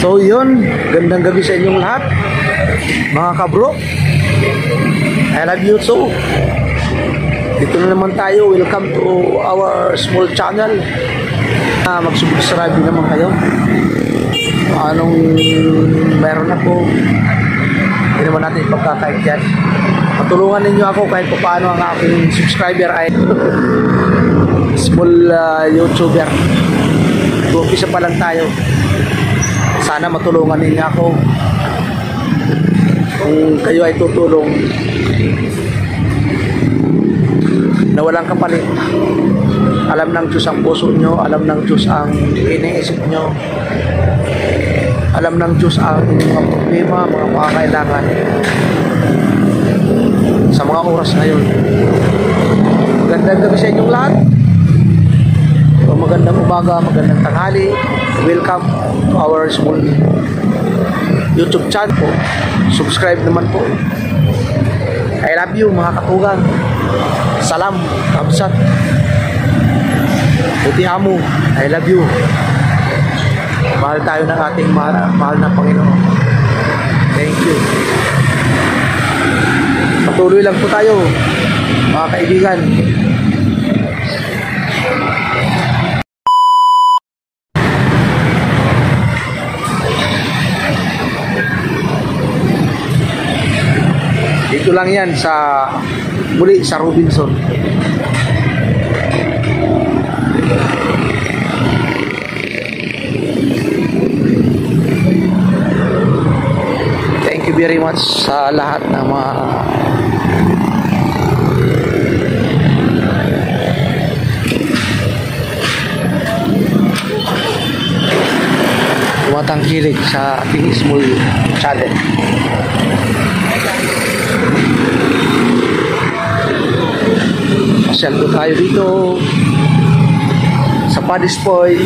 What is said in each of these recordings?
So yun, gandang gabi sa inyong lahat, mga kabro. I love you too. Dito na naman tayo. Welcome to our small channel. Mag-subscribe naman kayo. Anong meron ako, hindi naman natin ipagkakait yan. Matulungan ninyo ako kahit paano ang aking subscriber ay small YouTuber. Umpisa pa lang tayo. Sana matulungan ninyo ako. Kung kayo ay tutulong na walang kapalit, alam ng Diyos ang puso nyo, alam ng Diyos ang iniisip nyo, alam ng Diyos ang mga problema, mga pangangailangan sa mga oras ngayon. Magandang gabi sa inyong lahat. So, magandang umaga, magandang tanghali. Welcome to our small YouTube channel po. Subscribe naman po. I love you mga katugang. Salam, kabsat. Puti amo, I love you. Mahal tayo ng ating mahal na Panginoon. Thank you. Patuloy lang po tayo, mga kaibigan. Dito lang yan sa muli sa Robinson. Thank you very much sa lahat ng mga tumatangkilik sa ating small channel. Pasyal po tayo dito sa Padispoy.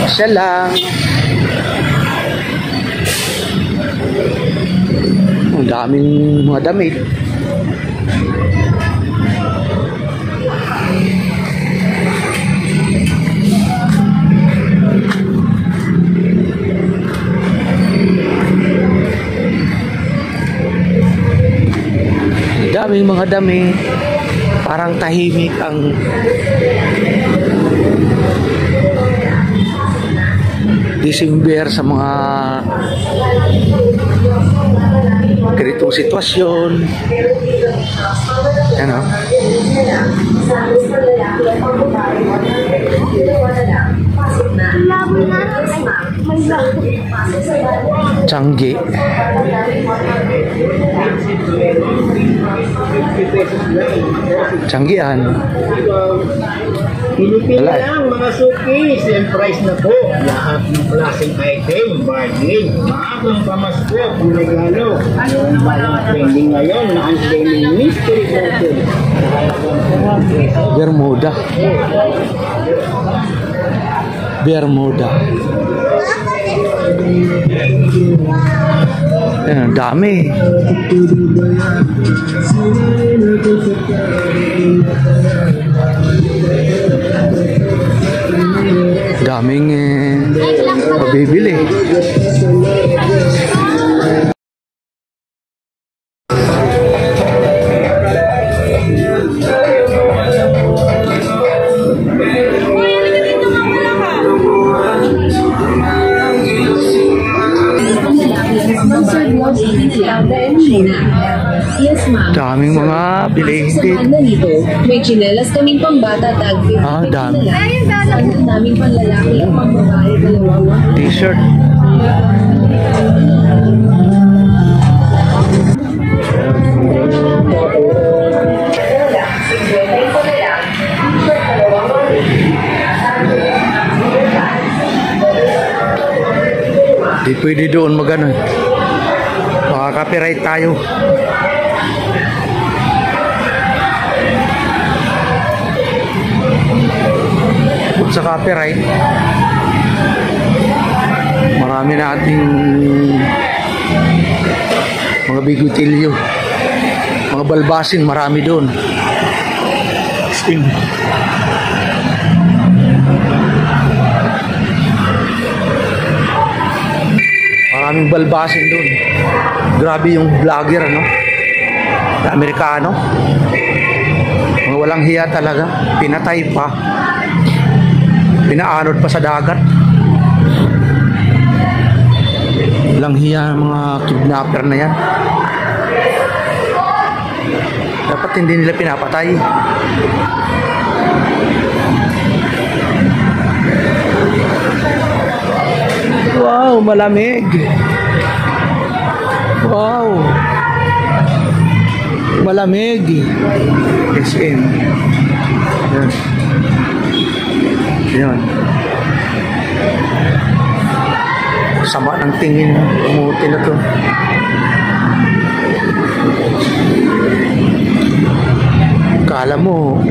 Pasyal lang. Ang daming mga damit. Daming mga dami, parang tahimik ang December sa mga ganitong sitwasyon. Ano? Changi. Changgian. Pilipin lang mga sukis, yung price na po. Lahat ng klaseng item, bargain, maagang pamasko, kung regalo. Ang trending ngayon na ang trending mystery bottle. Bermuda. Bermuda. Yan, ang dami. Daming mabibili. Daming mga bilhin. May chinelas kaming pambata, tag 50 dami. Sandal naming panlalaki at pambabae, dalawa. T-shirt. Di pwede doon magano. Makaka-copyright tayo. Kung sa copyright, marami na ating mga bigutilyo, mga balbasin, marami doon. Maraming balbasin doon. Grabe yung vlogger, ano? Na Amerikano. Mga walang hiya talaga. Pinatay pa. Pinaanod pa sa dagat. Walang hiya ng mga kidnapper na yan. Dapat hindi nila pinapatay. Wow, malamig. Wow. Malamig. SM. Yan. Yan. Sama ng tingin. Umuti na to. Kala mo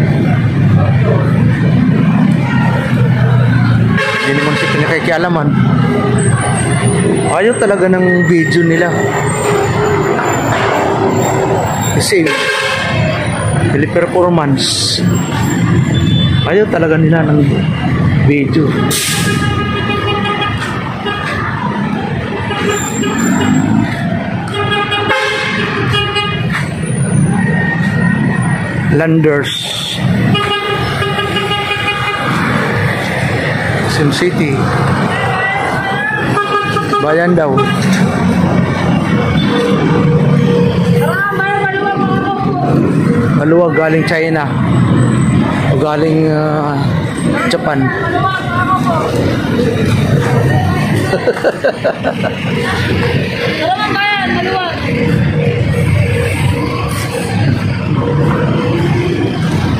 hindi naman siya pinakakialaman. Ayaw talaga ng video nila. Kasi performance. Ayaw talaga nila ng video. Landers Sim City bayan daw. Maluwag galing China o galing Japan.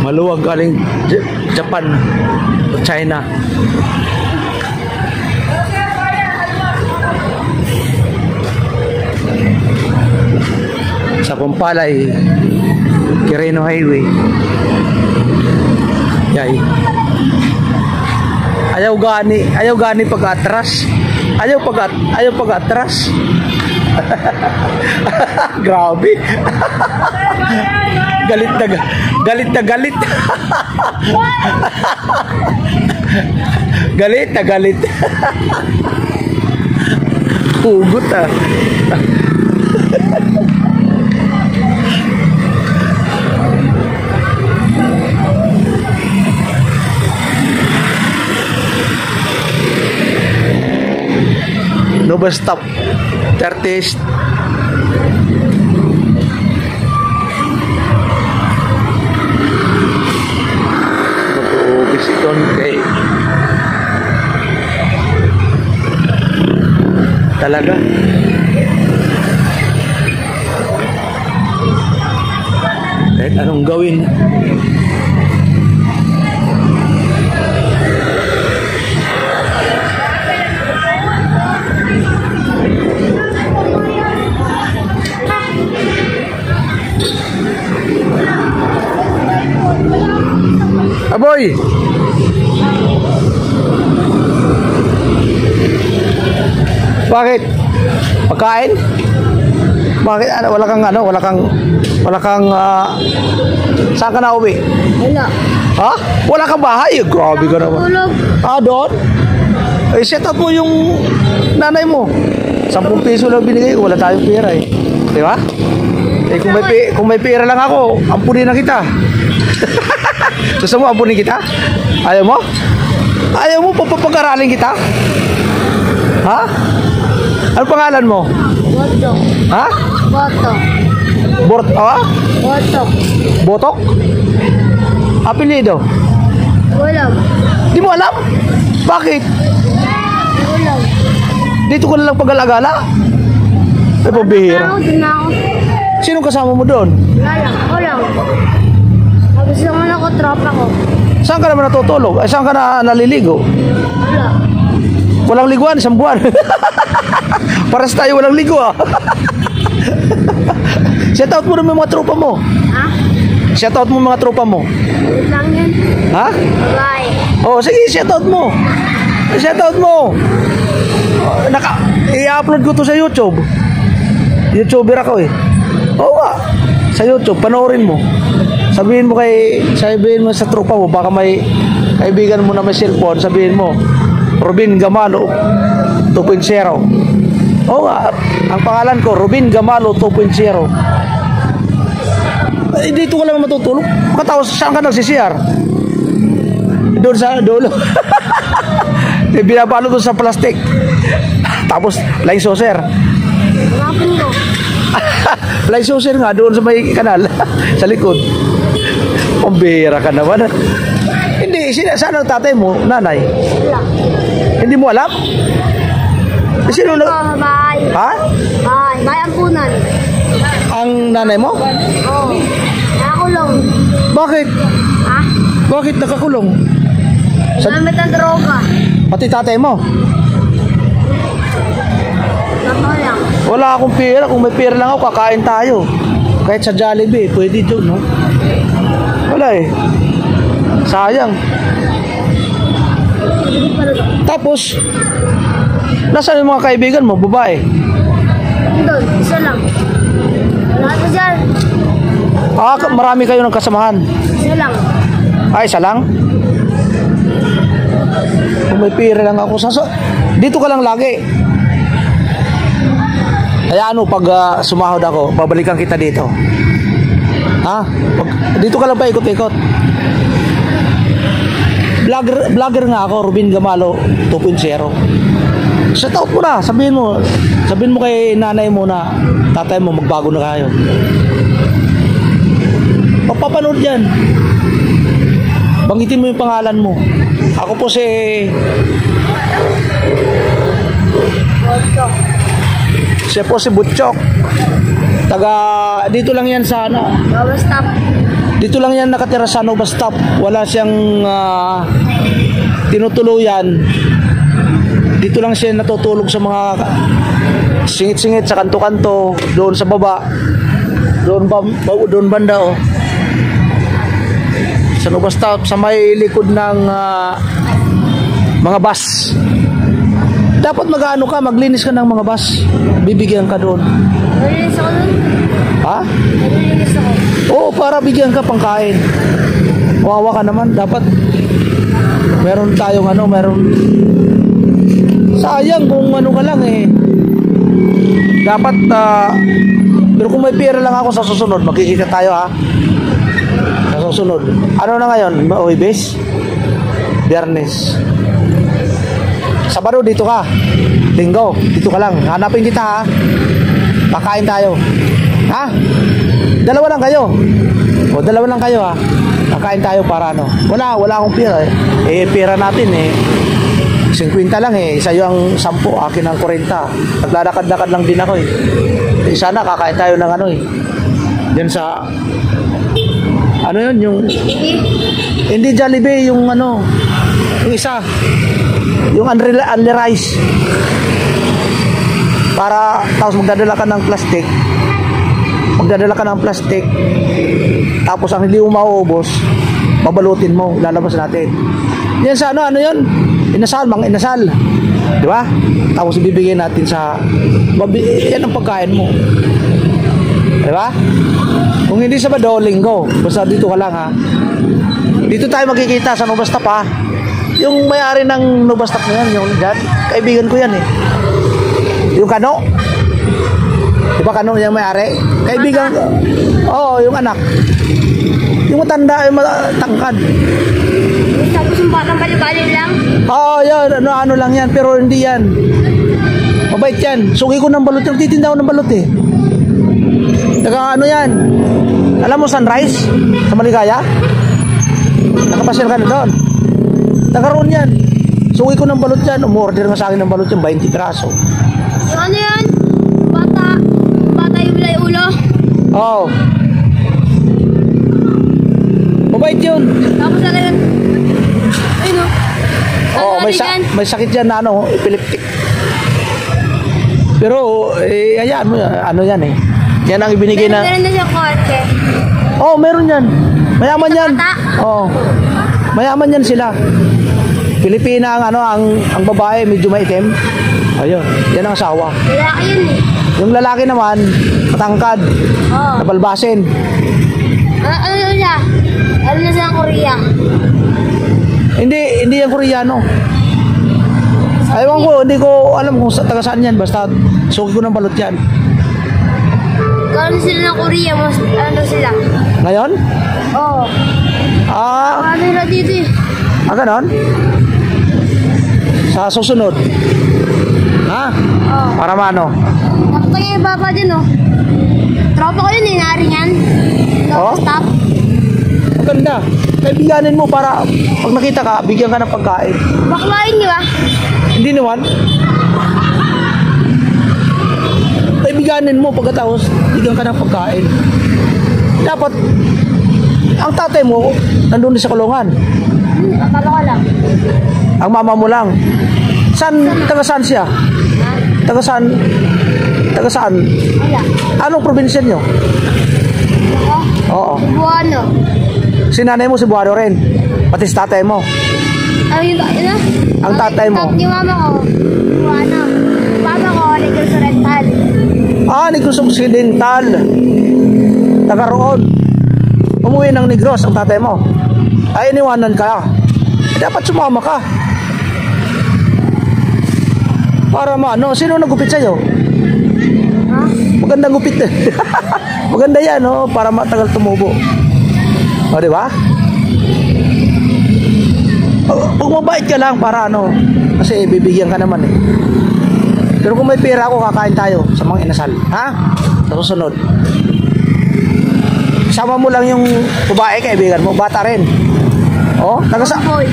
Maluwag galing Japan o China. Sa Pampalay, Quirino Highway. Yay. Ayaw gani pag-atras. Ayaw pag-atras. Grabe. Galit na galit. Galit na galit. Hugot ah. No bus stop. 30th. Bisiton kay talaga. Kahit anong gawin. Aboy! Bakit? Pagkain? Bakit? Wala kang saan ka na uwi? Wala. Ha? Wala kang bahay? Grabe ka naman. Tulog. Ah, doon? Eh, set up mo yung nanay mo. 10 piso lang binigay ko. Wala tayong pera eh. Di ba? Eh, kung may pera lang ako, ampunin na kita. Gusto mo ampunin kita? Ayaw mo? Ayaw mo papapag-aralin kita? Ha? Ano pangalan mo? Botok. Ha? Botok. Botok. Botok? Apelido? Ulam. Di mo alam? Bakit? Ulam. Dito ko na lang pag-alagala? Ay, pabihira. Doon na ako. Sino kasama mo doon? Wala lang. Ulam. Gusto mo na ako, tropa ko. Saan ka naman natutulog? Ay, saan ka na naliligo? Wala. Walang liguan, 1 buwan. Paras tayo walang ligo ah. Shout out mo naman mga tropa mo. Ha? Shout out mo mga tropa mo. Wait lang yan. Ha? Bye. Oh, sige, shout out mo. Shout out mo. I-upload ko to sa YouTube. YouTuber ako eh. Oo nga. Sa YouTube, panoorin mo. Sabihin mo sa tropa mo, baka may kaibigan mo na may cellphone, sabihin mo, Robin Gamalo 2.0. Oo nga, ang pangalan ko, Robin Gamalo 2.0. Dito ka lang matutulog. Katapos, saan ka nagsisiyar? Doon sa dulo. Binabalo doon sa plastic. Tapos, flying saucer. Hapon ko. Flying saucer nga, doon sa may kanal. Sa likod. Pambira ka naman. Hindi, saan ang tatay mo, nanay? Wala. Hindi mo alam? Sino na... Bye. Ha? Bye. Bye ang punan. Ang nanay mo? Oo. Nakakulong. Bakit? Ha? Bakit nakakulong? Gamit ang droga. Pati tatay mo? Totoo lang. Wala akong pera. Kung may pera lang ako, kakain tayo. Kahit sa Jollibee, pwede doon, no? Wala eh. Sayang. Tapos, nasaan yung mga kaibigan mo? Babae? Doon. Isa lang. Lahat na dyan. Marami kayo ng kasamahan. Isa lang. Ay, isa lang? Kung may pera lang ako, dito ka lang lagi. Kaya ano, pag sumahod ako, babalikan kita dito. Ha? Dito ka lang pa ikot-ikot. Vlogger nga ako, Robin Gamalo 2.0. Shout out mo na, sabihin mo kay nanay mo na tatay mo magbago na kayo. Papapanood yan. Banggitin mo yung pangalan mo. Ako po si Siya po si Butchok. Dito lang yan sa ano. Bawal stop. Dito lang yan nakatira sa Nova Stop. Wala siyang tinutuluyan. Dito lang siya natutulog sa mga singit-singit sa kanto-kanto, doon sa baba. Doon banda oh. Sa Nova Stop, sa may likod ng mga bus. Dapat mag-ano ka, maglinis ka ng mga bus. Bibigyan ka doon. Nalinis ako nun. Ha? Nalinis ako. Oo, para bigyan ka pangkain. Wawa ka naman, dapat meron tayong sayang kung ano ka lang eh. Dapat pero kung may pera lang ako sa susunod, magkikita tayo ha. Sa susunod. Ano na ngayon? Huwebes? Biyernes. Sabado dito ka. Linggo, dito ka lang. Hanapin kita ha. Pakain tayo. Ha? Dalawa lang kayo. O dalawa lang kayo ha. Pakain tayo para ano. Wala akong pera eh. Pera natin eh 50 lang eh. Isa yung 10, akin ang 40. Naglalakad-lakad lang din ako eh. Sana kakain tayo ng ano eh. Diyan sa ano yun yung hindi Jollibee yung ano yung isa yung unli rice para tapos magdadala ka ng plastic tapos ang hindi mo mauubos babalutin mo lalabas natin yan sa ano yun inasal di ba tapos ibibigay natin sa yan ang pagkain mo di ba kung hindi Sabado Linggo basta dito ka lang ha dito tayo magkikita sa Nova Stop ha yung may-ari ng Nova Stop na yan yung dyan kaibigan ko yan eh yung Kano di ba Kano yung may-ari kaibigan oo yung anak yung matanda yung matangkad Tapos yung batang bali-bali lang. oo yan ano lang yan pero hindi yan mabait yan sugi ko ng balot yung titinda ko ng balot eh ano yan alam mo Sunrise sa Maligaya nakapasyal ka na doon nakaroon yan sugi ko ng balot yan umorder nga sa akin ng balot yung 20 piraso Yung ano yan? Bata yung bilay ulo. oo mabait yun Tapos na yun. Ayun o. oo may sakit yan na ano epileptic pero hayaan mo ano yan eh yan ang ibinigay na Meron na siya kotse. oh meron yan mayaman yan Bata? oh mayaman yan sila Pilipina ang babae medyo maitim ayun yan ang asawa Lalaki yun eh. yung lalaki naman matangkad Oo. nabalbasin Ano siya? Ano na siya Korea? hindi yan Koreano Sa Ewan ko, hindi ko alam kung taga saan yan. Basta suki ko ng balot yan. Galing sila ng Korea, mas ano sila. Ngayon? Oo. Ah, Ano na dito eh. ganon? Sa susunod? Ha? Oo. Para mano? Nakita niya yung baba dyan oh. Tropa ko yun eh, nari yan. Oh? Stop. Maganda. Kaibiganin mo para pag nakita ka, bigyan ka ng pagkain. Baklain niyo ba? Hindi naman. Kaibiganin mo pagkatapos, bigyan ka ng pagkain. Dapat, ang tatay mo, nandun sa kulungan. Akala ko lang. Ang mama mo lang. Taga saan siya? Ha? Taga saan? Taga saan? Wala. Anong probinsya nyo? Ako? Oo. Buwano. Si nanay mo si Buharo rin. Pati si tatay mo. Ano yung ano? Ang tatay mo. Yung mama ko. Buwano. Mama ko, Negros Oriental. Ah, Negros Occidental. Taga roon. Umuwi ng Negros ang tatay mo. Ay, iniwanan ka. Dapat sumama ka. Para maano, sino nagupit sa'yo? Ha? Magandang gupit eh. Maganda yan, no? Para matagal tumubo. O, di ba? Pag mabait ka lang para ano, kasi bibigyan ka naman eh. Pero kung may pera ako, kakain tayo sa mga inasal. Ha? Sa susunod. Sama mo lang yung babae, kaibigan mo. Bata rin. O? Taga saan? Boy.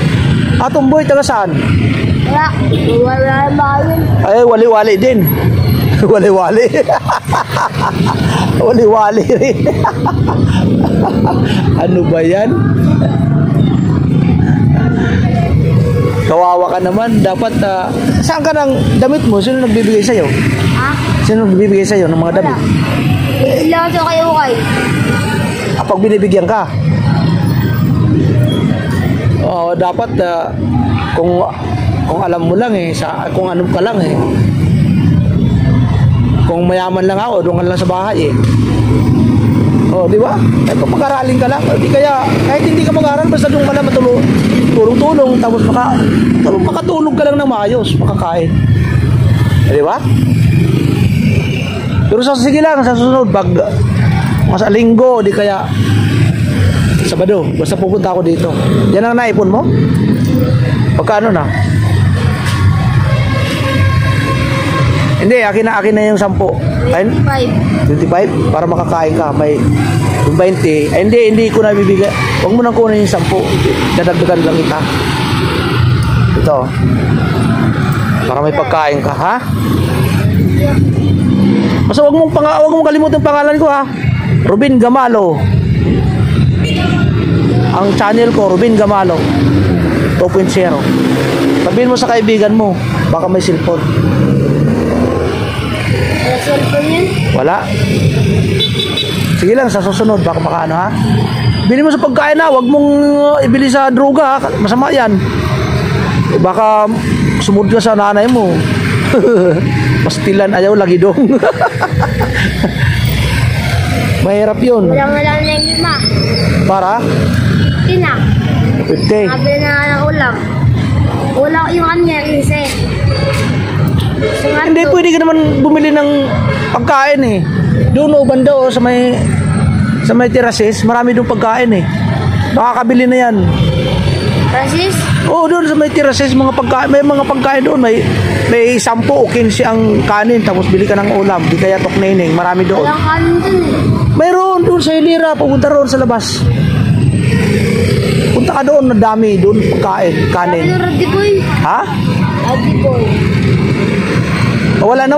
Ah, tumboy, taga saan? Wala. Wala yung bayan. Ay, wali-wali din. Wali-wali. Wali-wali rin. Ano ba yan? Kawawa ka naman. Dapat, saan ka ng damit mo? Sino nagbibigay sa'yo? Ha? Sino nagbibigay sa'yo ng mga damit? Wala. Ilang ito kayo kay. Pag binibigyan ka? Oo, dapat, kung alam mo lang eh, kung ano ka lang eh. Kung mayaman lang ako, doon ka lang sa bahay eh. Oh, di ba? Kahit kung mag-aralin ka lang, di kaya, kahit hindi ka mag-aral, basta doon ka lang tulong-tulong, tapos makatulog ka lang ng maayos, makakain. Di ba? Pero sige lang, sa susunod, sa linggo, di kaya, Sabado, basta pupunta ako dito. Yan ang naipon mo? Pagkano na? Hindi, akin na yung 10. Ay, 25 para makakain ka. May yung 20. Ay, hindi ko na bibigay. Huwag mo nang kunin yung 10. Dadagdagan lang kita. Ito. Para may pagkain ka, ha? Basta huwag mong kalimutan yung pangalan ko, ha? Rubin Gamalo. Ang channel ko, Rubin Gamalo 2.0. Sabihin mo sa kaibigan mo, baka may cellphone. Wala cellphone yun? Wala. Sige lang, sa susunod, baka makaano, ha? Bili mo sa pagkain na, huwag mong ibili sa droga, ha? Masama yan. Baka sumud ka sa nanay mo. Pastilan ayaw lagi dong. Mahirap yun. Wala na yung 5. Para? Tina. 50. Sabi na ng ulam. Ulam yung kanya, 15. Hindi, pwede ka naman bumili ng pagkain eh. Doon o banda o sa may terraces, marami doon pagkain eh. Makakabili na yan. Francis? Oo, doon sa may terraces, may mga pagkain doon. May 10 o 15 ang kanin, tapos bili ka ng ulam. Di kaya toknening, marami doon. Walang kanin dun eh. Mayroon doon sa hilira, pupunta roon sa labas. Punta ka doon, nadami doon pagkain, Sabi kanin. ng Raddy Boy. Ha? Raddy Boy. Wala na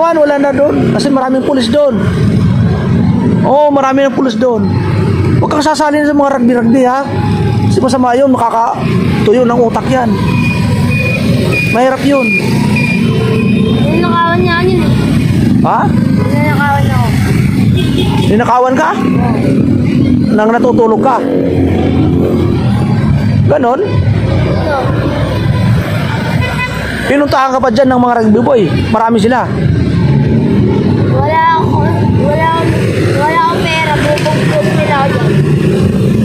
doon. Kasi maraming pulis doon. Oo, marami ng pulis doon. Huwag kang sasalin sa mga rugby, ha? Kasi masama yun, makakatuyo ng utak yan. Mahirap yun. Ninakawan niya yun eh. Ha? Ninakawan ako. Ninakawan ka? Nang natutulog ka? Ganon? Ano? Pinuntahan ka pa dyan ng mga rugby boy. Marami sila. Wala akong pera. Bubog nila ako dyan.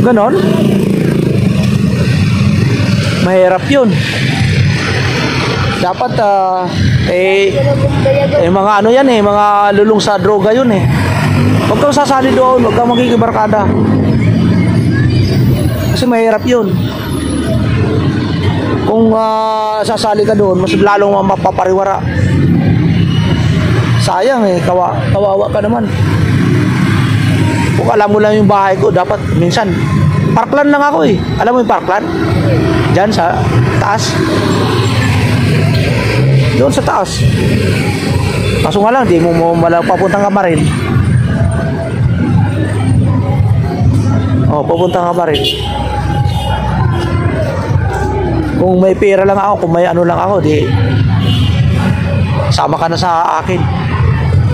Ganon? Mahirap yun. Dapat mga ano yan eh, mga lulong sa droga yun eh. Huwag kang sasali doon, huwag kang magkikibarkada. Kasi mahirap yun. Kung sasali ka doon, mas lalong mapapariwara. Sayang eh, kawawa ka naman. Kung alam mo lang yung bahay ko, dapat minsan parkland lang ako eh. Alam mo yung parkland? Diyan sa taas. Doon sa taas. Kaso nga lang, di mo papuntang Kamarin. Papuntang Kamarin. Kung may pera lang ako, kung may ano lang ako, di sama ka na sa akin.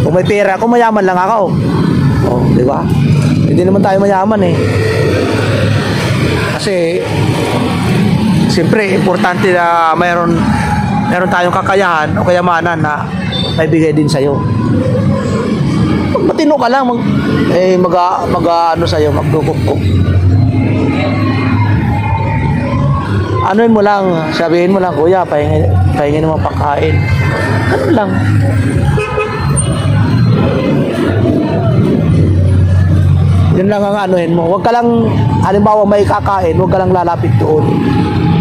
Kung may pera, kung mayaman lang ako. Di ba? Hindi naman tayo mayaman eh. Kasi siyempre importante na mayroon tayong kakayahan o kayamanan na maibigay din sa'yo. Matino ka lang ano sa'yo, magdukok-kok. Anuin mo lang, sabihin mo lang, kuya, pahingi naman pagkain. Ano lang. Yun lang ang anuhin mo. Huwag ka lang, halimbawa may kakain, huwag ka lang lalapit doon.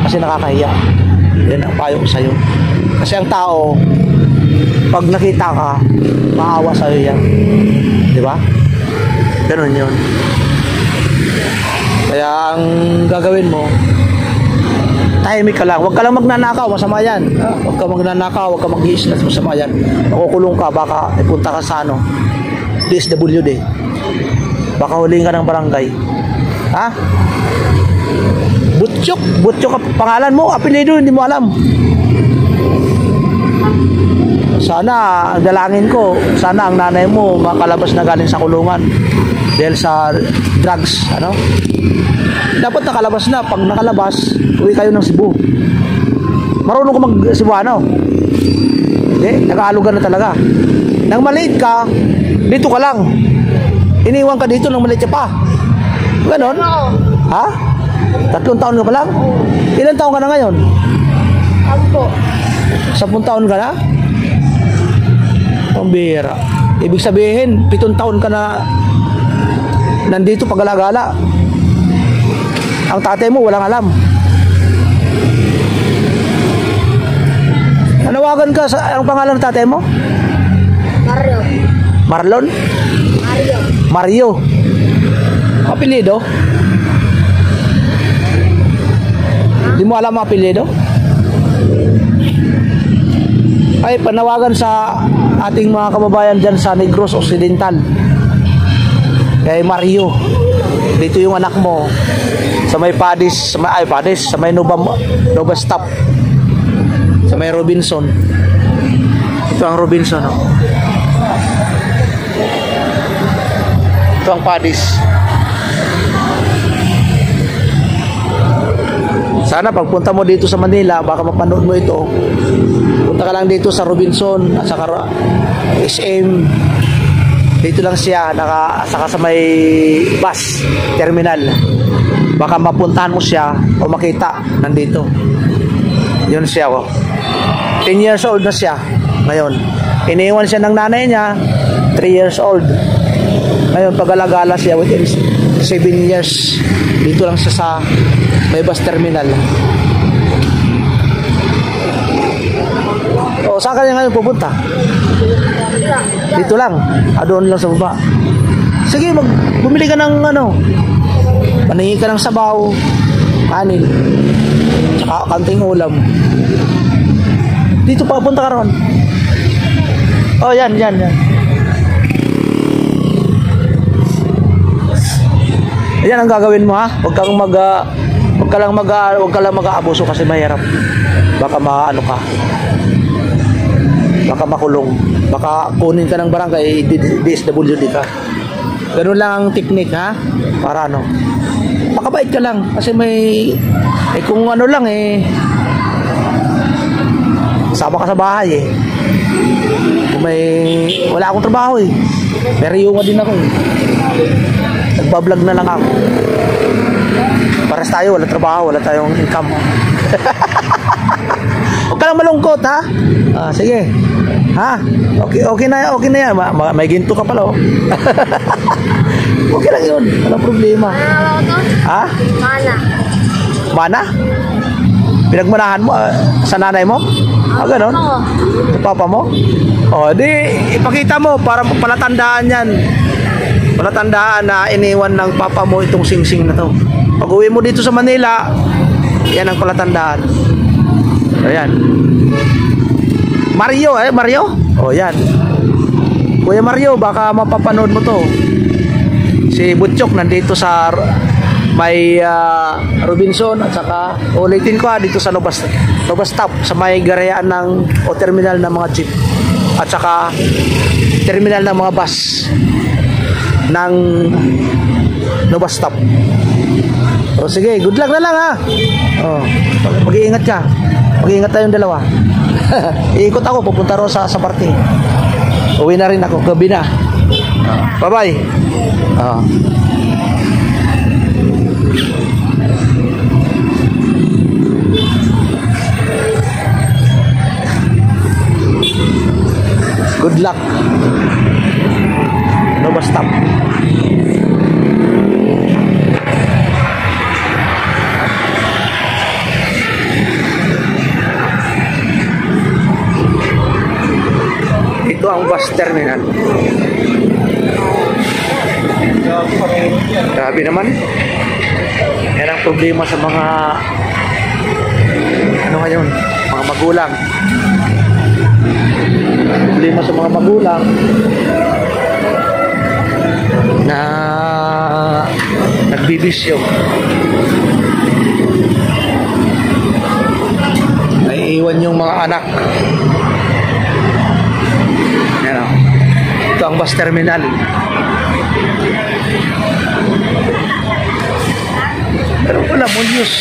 Kasi nakakahiya. Yan ang payo ko sa'yo. Kasi ang tao, pag nakita ka, maawa sa'yo yan. Di ba? Ganun yun. Kaya ang gagawin mo, tahimik ka lang. Huwag ka lang magnanakaw, masama yan. Huwag ka magnanakaw, huwag ka mag-i-snatch, masama yan. Makukulong ka, baka ipunta ka sa DSWD. Baka huling ka ng barangay. Ha? Butchok pangalan mo, apelyido, hindi mo alam. Sana, ang dalangin ko, sana ang nanay mo makalabas na galing sa kulungan dahil sa drugs, ano? Dapat nakalabas na. Pag nakalabas, uwi kayo ng Cebu. Marunong ko mag-Cebuano? Hindi, nag-aalogan na talaga. Nang maliit ka, dito ka lang. Iniwan ka dito nang maliit ka pa. Ganon? Ha? 3 taon ka pa lang? Ilan taon ka na ngayon? 10 taon ka na? Pambira. Ibig sabihin, 7 taon ka na nandito pag-alagala. Ang tatay mo walang alam. Nanawagan ka sa ang pangalan ng tatay mo? Mario. Marlon? Mario. Apelyido? Di mo alam ang apelyido? Ay, panawagan sa ating mga kababayan dyan sa Negros Occidental. Kay Mario. Dito yung anak mo. Sa may Padis, sa may Nova Stop. Sa may Robinson. Ito ang Robinson, oh. Ito ang Padis. Sana pagpunta mo dito sa Manila, baka mapanood mo ito. Punta ka lang dito sa Robinson at saka SM. Dito lang siya, saka sa may bus terminal. Baka mapuntahan mo siya o makita nandito. Yun siya, oh. 10 years old na siya ngayon. Iniwan siya ng nanay niya, 3 years old. Ngayon, pag-alagala siya within 7 years. Dito lang siya sa may bus terminal. O, saan ka niya ngayon pupunta? Dito lang. Doon lang sa baba. Sige, bumili ka ng paningi ka ng sabaw, kanin, tsaka kanting ulam. Dito papunta ka ron. Oh, yan. Yan ang gagawin mo, ha? Huwag ka lang mag-aabuso kasi mahirap. Baka ka. Baka makulong. Baka kunin ka ng barangay, DSWD ka. Ganun lang ang technique, ha? Para makabait ka lang. Kasi kung lang sama ka sa bahay Kung wala akong trabaho Pero yung din ako Nagbablog na lang ako. Pares tayo, wala trabaho, wala tayong income. Huwag ka lang malungkot, ha? Sige. Ha? Okay na yan. May ginto ka pala, oh. Okay lang yun. Walang problema. Ano to? Ha? Mana. Mana? Pinagmanahan mo sa nanay mo? Ganon? Oo. Sa papa mo? Di ipakita mo para palatandaan yan. Palatandaan na iniwan ng papa mo itong singsing na to. Pag uwi mo dito sa Manila, yan ang palatandaan. Ayan. Mario, Mario? Yan. Kuya Mario, baka mapapanood mo to. Si Butchok nandito sa may Robinson at saka ulitin ko dito sa Nova Stop sa may garayaan ng o terminal ng mga jeep at saka terminal ng mga bus ng Nova Stop. Sige, good luck na lang, ha. Mag-iingat ka. Mag-iingat tayong dalawa. Iikot ako, pupunta ro sa party. Uwi na rin ako, gabi na. Bye-bye. Good luck. Nova Stop. Ito ang bus terminal. Grabe naman. Yan ang problema sa mga ngayon, mga magulang. Problema sa mga magulang na nagbibisyo. Naiiwan yung mga anak. Yan o. Ito ang bus terminal. Pero wala mo news.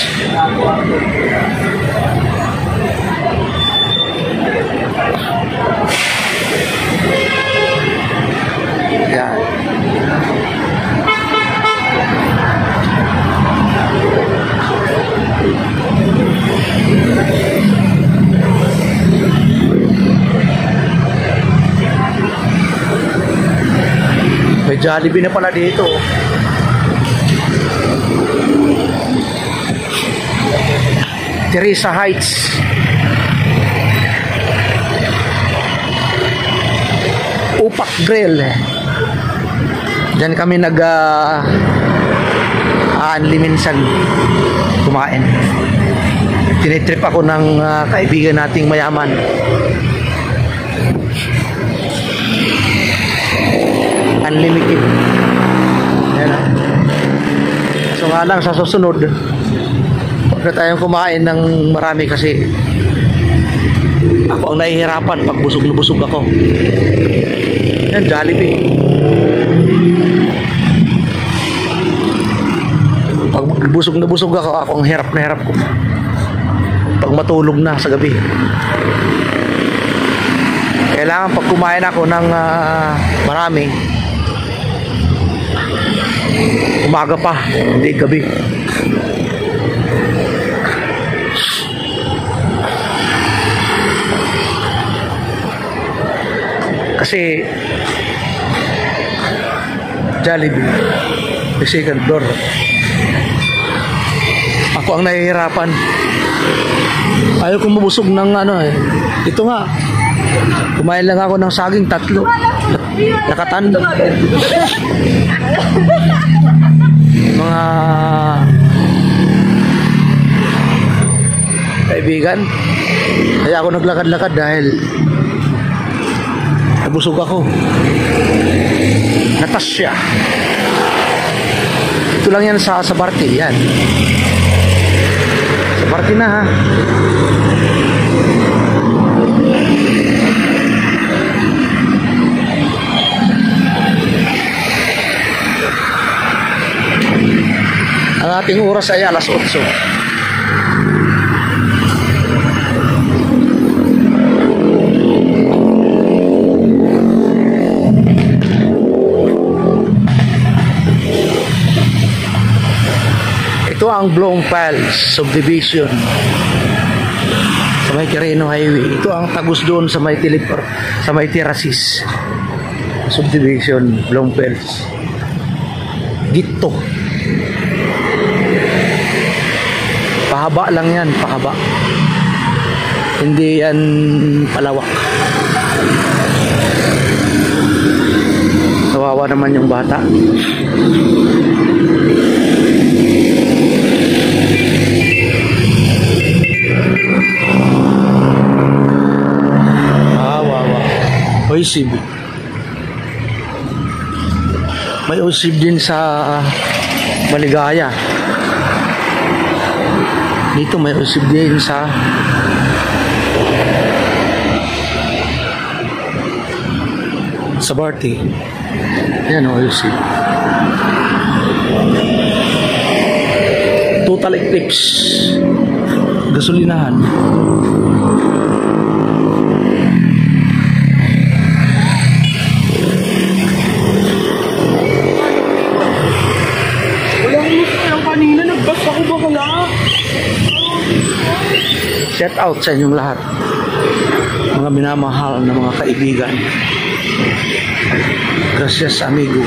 Yan. May Jollibee na pala dito. Teresa Heights. Upak Grill. Diyan kami nag-aanli minsan kumain. Tinitrip ako ng kaibigan nating mayaman. Unlimited. Yan. So nga lang sa susunod, huwag na tayong kumain ng marami kasi ako ang nahihirapan pag busog na busog ako. Yan, Jollibee. Pag busog na busog ako ang hirap na hirap ko pag matulog na sa gabi. Kailangan pag kumain ako ng marami, umaga pa, hindi gabi. Kasi Jollibee, the second floor. Ako ang nahihirapan. Ayaw kong mabusog ng ito nga, kumain lang ako ng saging 3. Nakatanda. Mga kaibigan, kaya ako naglakad-lakad dahil nabusog ako. Natasya. Ito lang yan sa Barte. Yan. Sa Barte na, ha. Ang ating oras ay 8:00. Ito ang Bloomfields Subdivision. sa may Quirino Highway. Ito ang tagos doon sa may sa may Tirasis subdivision, Longpels. Gito. Pahaba lang yan, pahaba. Hindi yan palawak. Kawawa naman yung bata. Wawa. Oisib. May oisib din sa Maligaya. Dito may oisib din sa Sabarte. Yan o, oisib. Total Eclipse gasolinahan. Shout out sa inyong lahat, mga minamahal na mga kaibigan. Gracias amigo,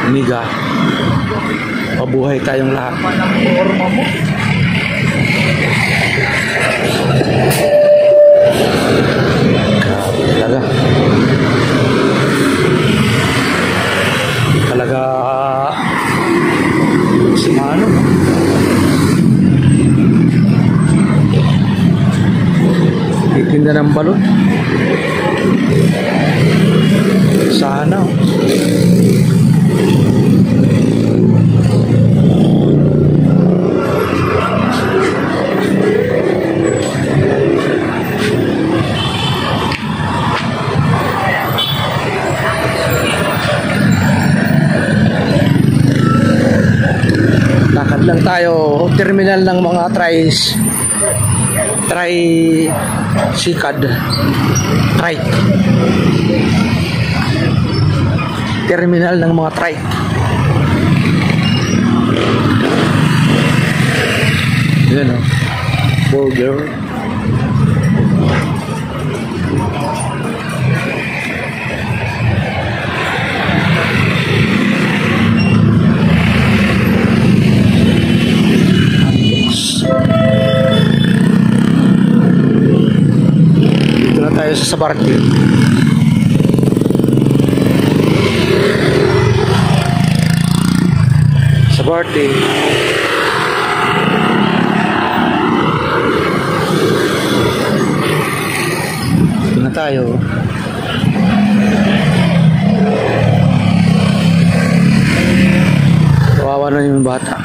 amiga. Mabuhay tayong lahat. Grabe talaga. Talaga si Mano. Titinda ng balot. Sana. Lakad lang tayo. Terminal ng mga tricycad. Trike. Terminal ng mga trike. Yan o. Burger. Dito na tayo sa Sabarte. Sabarte. Dito na tayo. Kawawa na yung bata.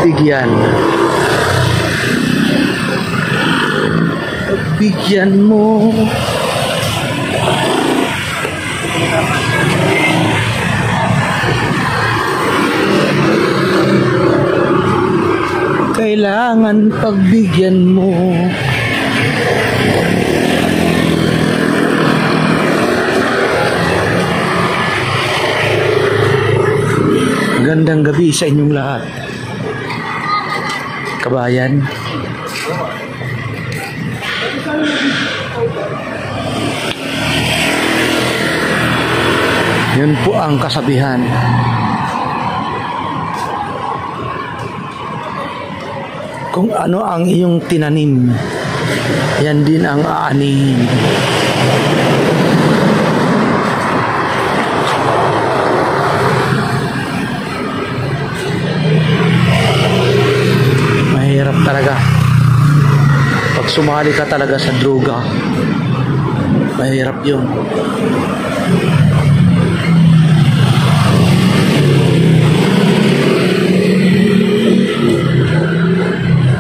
Pagbigyan. Pagbigyan mo. Kailangan pagbigyan mo. Magandang gabi sa inyong lahat, kabayan. Yun po ang kasabihan. Kung ano ang iyong tinanim, yan din ang aanihin. Mahirap talaga. Pag sumali ka talaga sa droga, mahirap yun.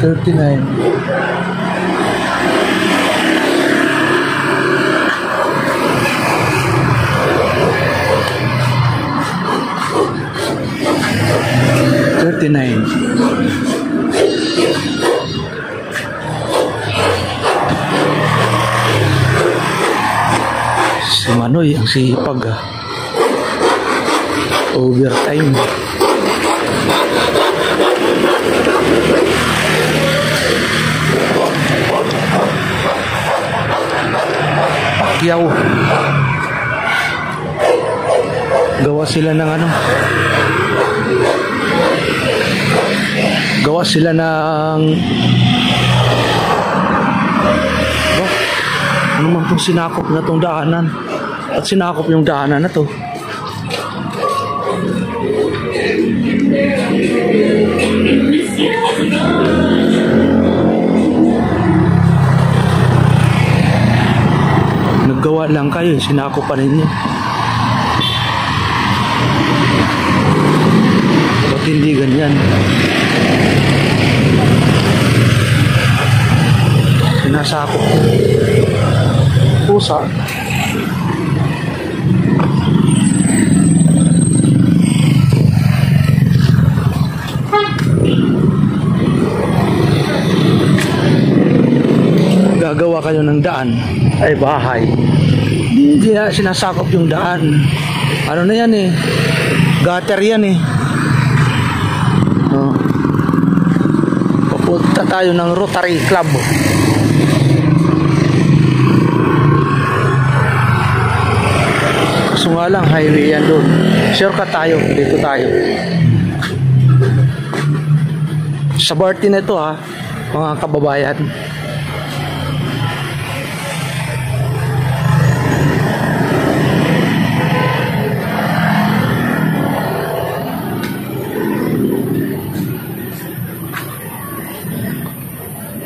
$39. Si Manoy ang sipag ah. Overtime. Pacquiao. Gawa sila ng ano? Gawa sila ng ano man itong sinakop na itong daanan. At sinakop yung daanan na to. Naggawa lang kayo, sinakop pa ninyo. Ba't hindi ganyan? Sinasakop pusa. Gagawa kayo ng daan ay bahay, hindi na sinasakop yung daan. Ano na yan eh, gutter yan eh. Papunta tayo ng Rotary Club. Kaso nga lang highway yan doon. Shortcut tayo, dito tayo sa Barty na ito ha, mga kababayan.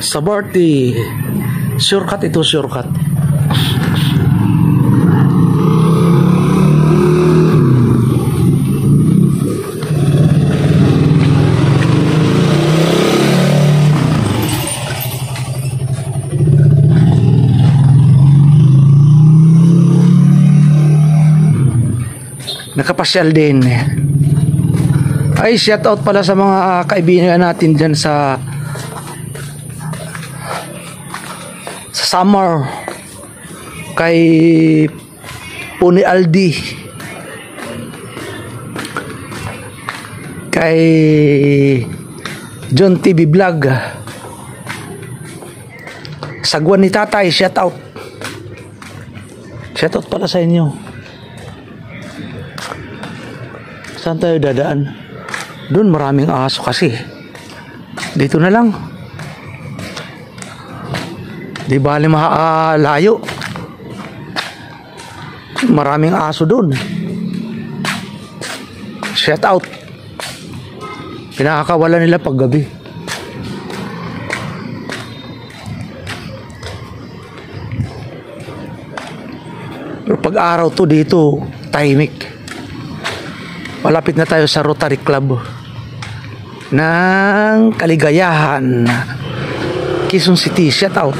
Sa Barty, shortcut ito, shortcut. Nakapasyal din. Ay, shout out pala sa mga kaibigan natin dyan sa Summer, kay Puni Aldi, kay John TV Vlog, Sagwan ni Tatay, shout out pala sa inyo. Saan tayo dadaan? Doon maraming aso kasi. Dito na lang. Di bali layo. Maraming aso doon. Shout out. Pinakakawala nila pag gabi. Pero pag araw to dito, tahimik. Malapit na tayo sa Rotary Club ng Kaligayahan, Quezon City. Shout out.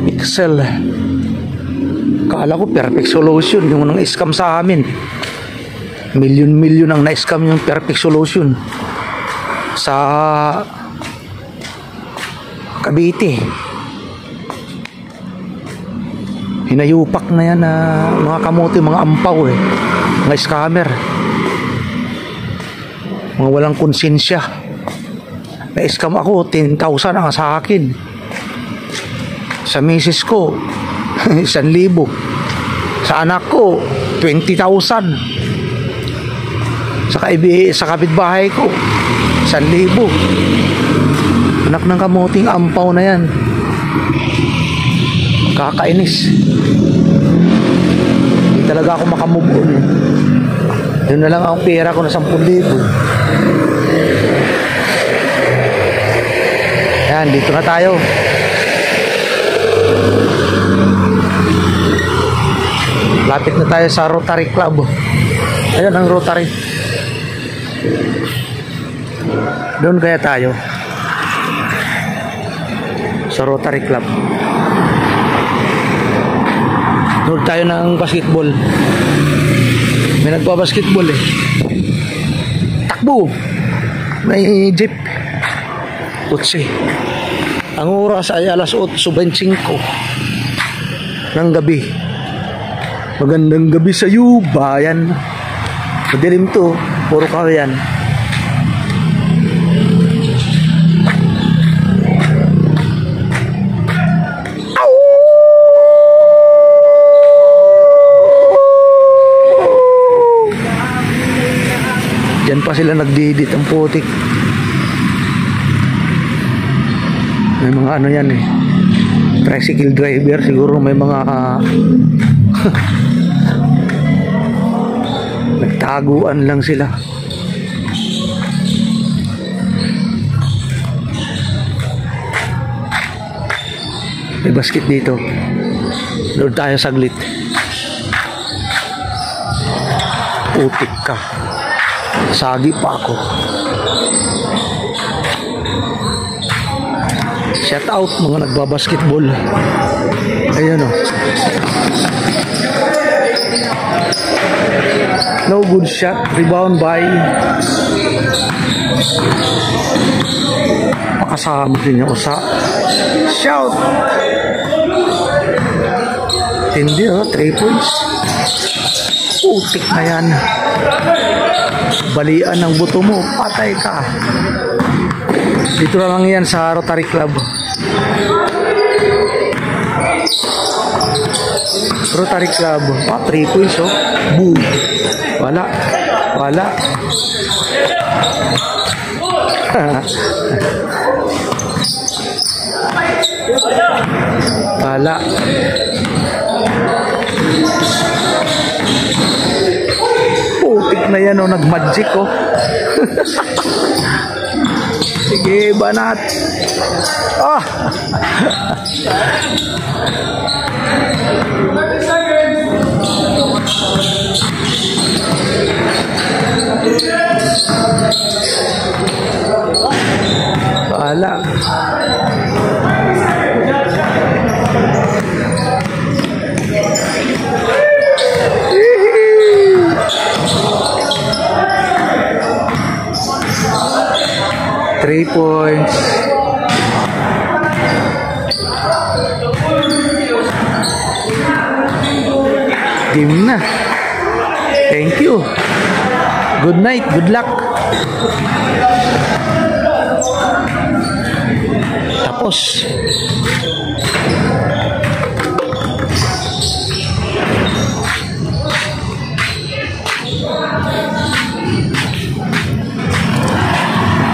Pixel. Kala ko perfect solution yung nang scam sa amin. Milyon ang na-scam yung perfect solution sa Cavite. Hinayupak na yan na mga kamote, mga ampaw eh, mga scammer, mga walang konsensya. Na-scam ako, 10,000 ang sa akin. Sa misis ko 1,000. Sa anak ko 20,000. Sa kapitbahay ko 1,000. Anak ng kamuting ampaw na yan. Kakainis. Hindi talaga ako makamove on eh. Yun na lang ang pera ko na 10,000. Yan, dito na tayo. Lapit na tayo sa Rotary Club. Ayun ang Rotary. Doon kaya tayo sa Rotary Club. Doon tayo ng basketball. May nagpa-basketball eh. Tak. Boom! May jeep. Kutsi. Ang oras ay alas 8:25 ng gabi. Magandang gabi sa iyo, bayan. Madilim to, puro kawayan. Diyan pa sila nagdidit ang putik. May mga ano yan eh, tricycle driver siguro, may mga nagtaguan lang sila. May basket dito, doon tayo saglit. Putik ka, sagi pa ako. Shout out mga nagbabasketball. Ayan o. No good shot. Rebound by pakasama din ako sa shout. Hindi o, 3 points. Putik na yan. Balian ng buto mo, patay ka. Dito na lang yan sa Rotary Club. Rotary Club. 3 points oh. Boom. Wala. Wala. Wala. Putik na yan oh. Nag-magic oh. Sige, banat. Ah! Wala. Three points. Game na. Thank you. Good night. Good luck. Tapos.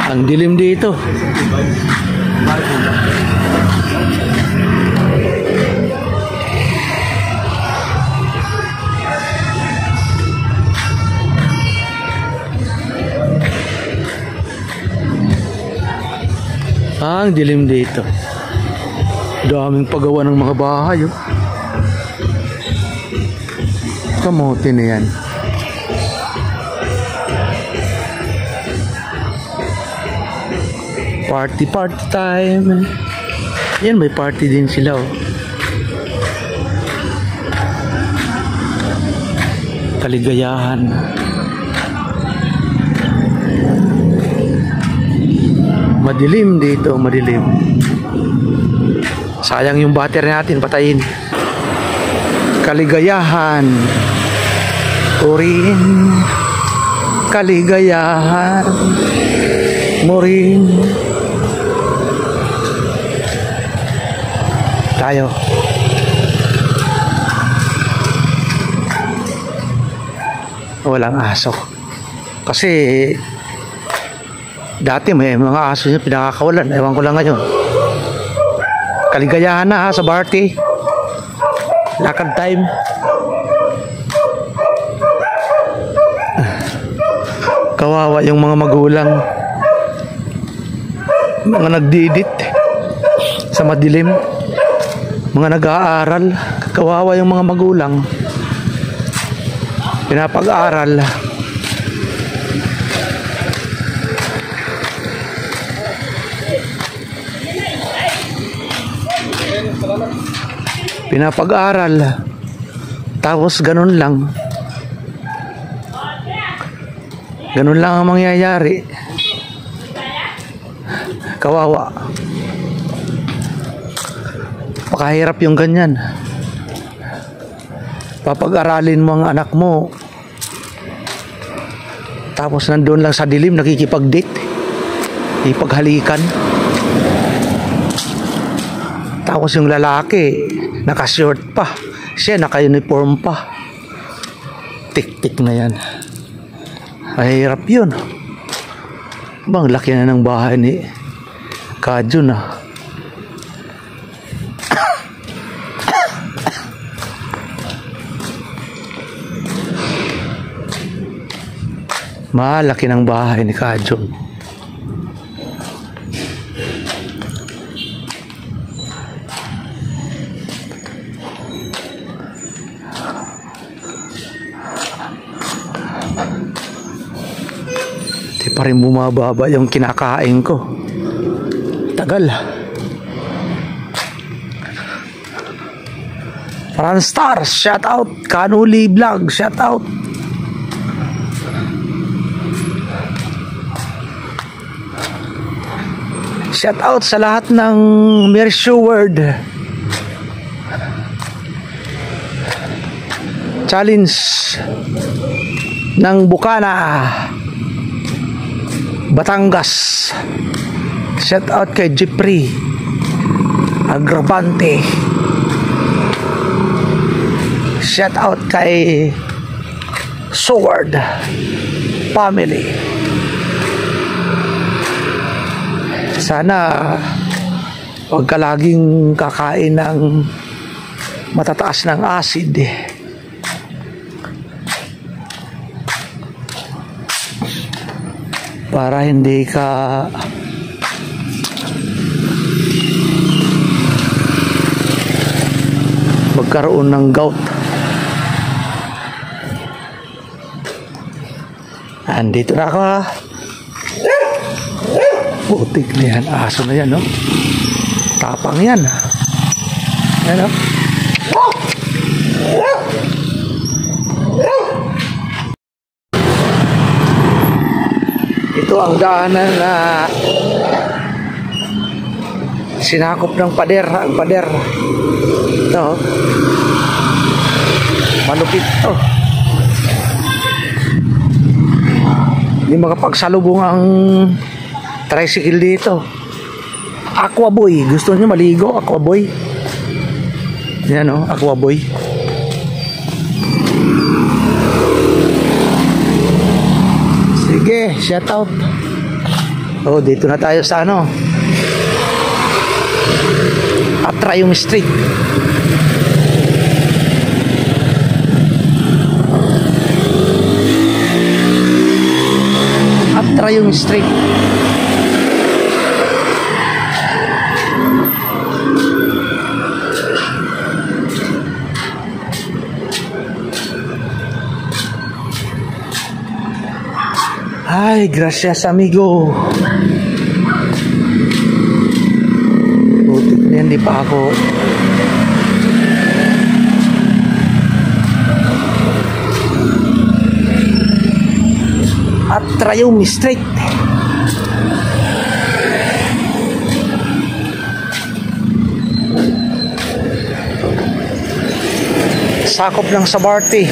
Ang dilim dito. Ang dilim dito. Daming paggawa ng mga bahay oh. Kamote na yan. Party time. Yan, may party din sila oh. Kaligayahan. Madilim dito, madilim. Sayang yung battery natin, patayin. Kaligayahan. Urin. Kaligayahan. Murin. Tayo. Walang aso. Kasi dati may mga aso niya pinakakawalan. Ewan ko lang ngayon. Kaligayahan na ha sa party. Lakad time. Kawawa yung mga magulang. Mga nagdidit sa madilim. Mga nag-aaral. Kawawa yung mga magulang. Pinapag-aaral. Pinapag-aaral. Tapos ganun lang. Ganun lang ang mangyayari. Kawawa. Pakahirap yung ganyan. Papag-aralin mo ang anak mo, tapos nandun lang sa dilim nakikipag-date, ipaghalikan. Tapos yung lalaki naka-short pa, siya naka-uniform pa. Tik-tik na yan. Mahirap yun. Bang laki na ng bahay ni Kajun ah. Malaki ng bahay ni Kajun. Di pa rin bumababa yung kinakain ko. Tagal. Fran Stars, shout out. Kanuli Vlog, shout out. Shout out sa lahat ng Mersho World Challenge ng Bukana, Batangas. Shout out kay Jeffrey Agravante. Shout out kay Sword Family. Sana huwag ka laging kakain ng matataas ng acid para hindi ka magkaroon ng gout. Andito na ako ha. Putik na yan. Aso na yan, no? Tapang yan. Yan, no? Ito ang daanan na sinakop ng pader. Ang pader. Ito. Malupit to. Hindi makapagsalubong ang tricycle dito. Aquaboy. Gusto niyo maligo? Aquaboy. Yan o, Aquaboy. Sige, shout out. Oh, dito na tayo sa ano, Atrium Street. Atrium Street. Ay, gracias amigo. Butik na yan, di pa ako. Atrium Street. Sakop ng Sabarte.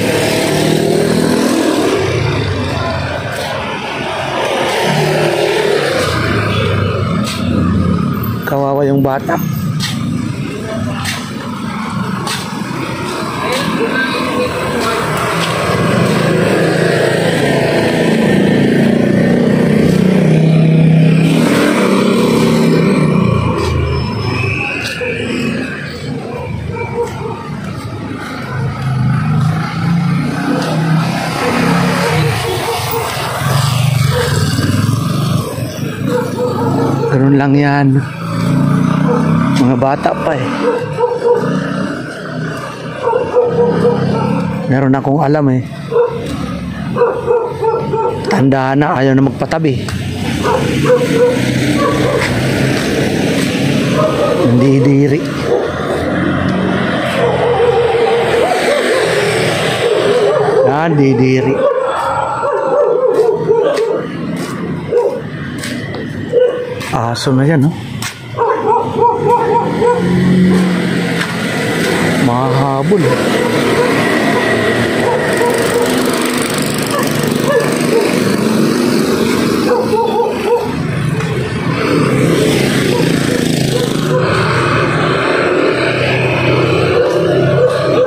Kawawa yung bata. Ganun lang yan. Mga bata pa eh. Meron akong alam eh. Tandaan na, ayaw na magpatabi. Nandidiri. Nandidiri. aso na yan, no? Mahabol.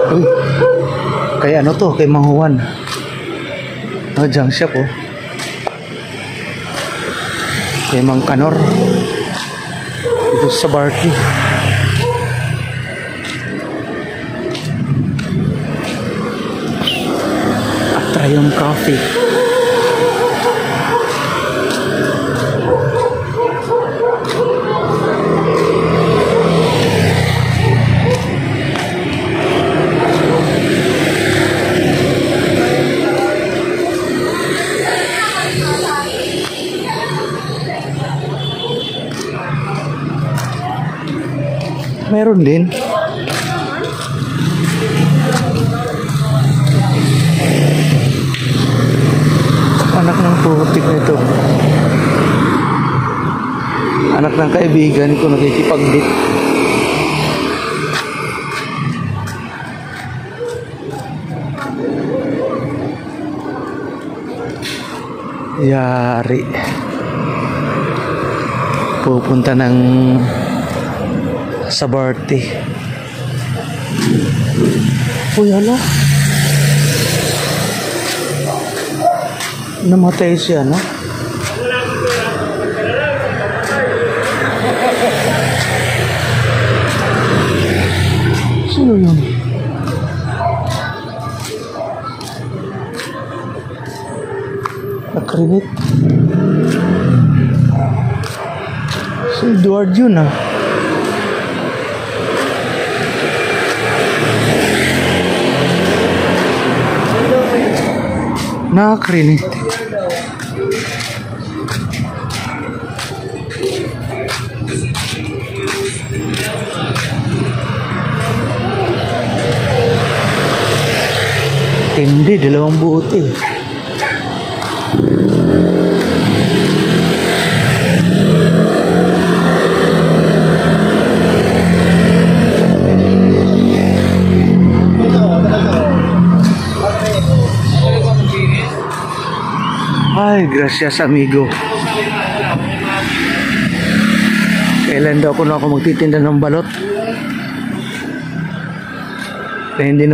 Uy, kay ano to? Kay Mang Juan. Oh, junk shop, oh. Kay Mang Kanor. Ito sa Barty. Atrium Coffee. Meron din. Anak ng putik na ito. Anak ng kaibigan ko nakikipag-date. Yari. Pupunta ng sa Barty. Uy, hala. Namatay siya, no? Sino yun? Nakrinit. Si Edward yun, ah. Nakakrinig. Hindi, dalawang buti. Ay, gracias amigo. Kailan daw ako magtitinda ng balot? Eh, hindi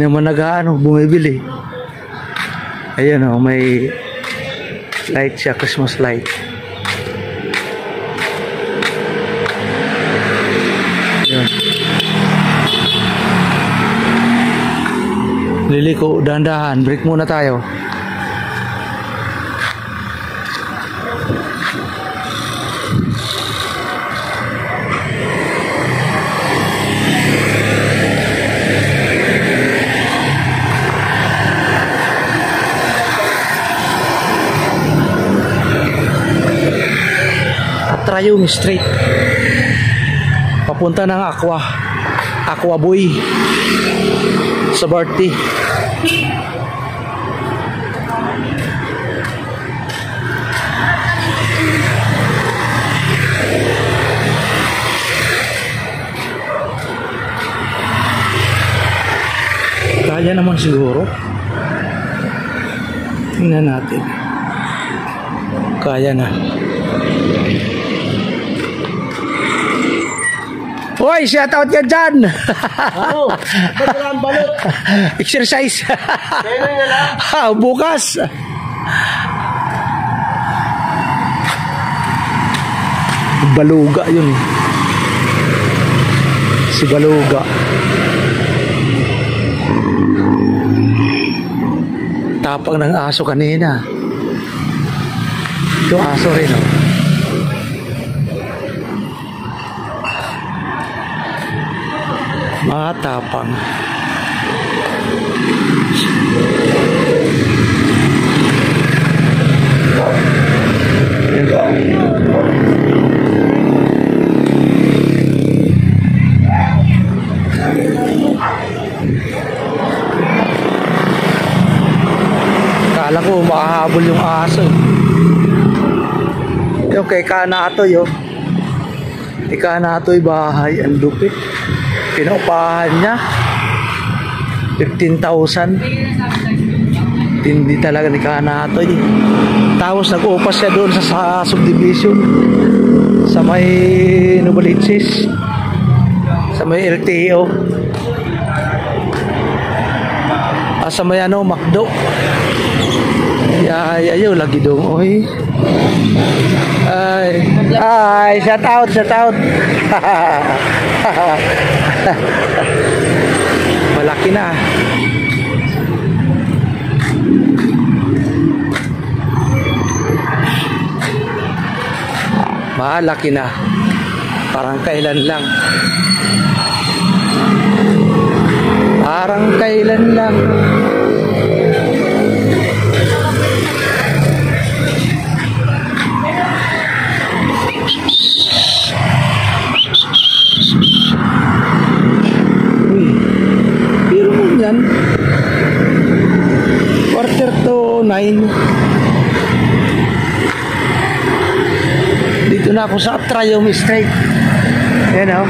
naman nag-ano, bumibili. Ayan o, may light siya, Christmas light. Ayan. Liliko, dahan-dahan. Break muna tayo. Atrium Street. Papunta ng Aqua Boy sa Barty. Kaya naman siguro. Tingnan natin. Kaya na. Hoy, shout out ka dyan! Ano? Ba't wala ang balot? Exercise! Kailan nga lang? Bukas! Baluga yun. Si Baluga. Tapang ng aso kanina. Ito aso rin, oh. Matapang. Kala ko makahabol yung aso. kay Kanatoy, oh. Kay Kanatoy bahay, ang lupit. Pinaupahan niya 15,000. Hindi talaga ni Kanatoy. Tapos nag-upa siya doon sa subdivision sa may Novaliches, sa may LTO, sa may Macdo. Ayaw lagi doon, oy. Ay, shout out. Malaki na. Malaki na. Parang kailan lang. Uy, biro mo yan. 8:45. Dito na ako sa Triumph Street. Ayan, o.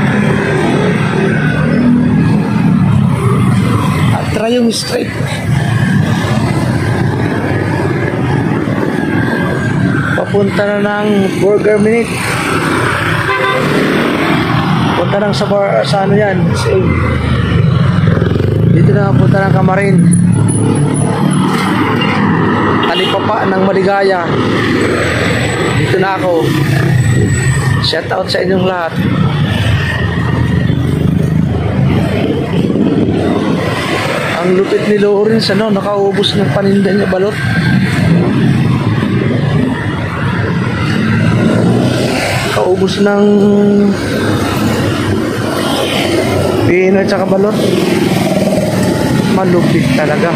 Triumph Street. Papunta na ng Burger Minute. Punta lang sa ano yan. Dito na punta ng Kamarin. Talipapa ng Maligaya. Dito na ako. Shout out sa inyong lahat. Ang lupit ni Lawrence, nakaubos ng paninda niya balot. Nakaubos ng peanut at balot. Malupit talaga.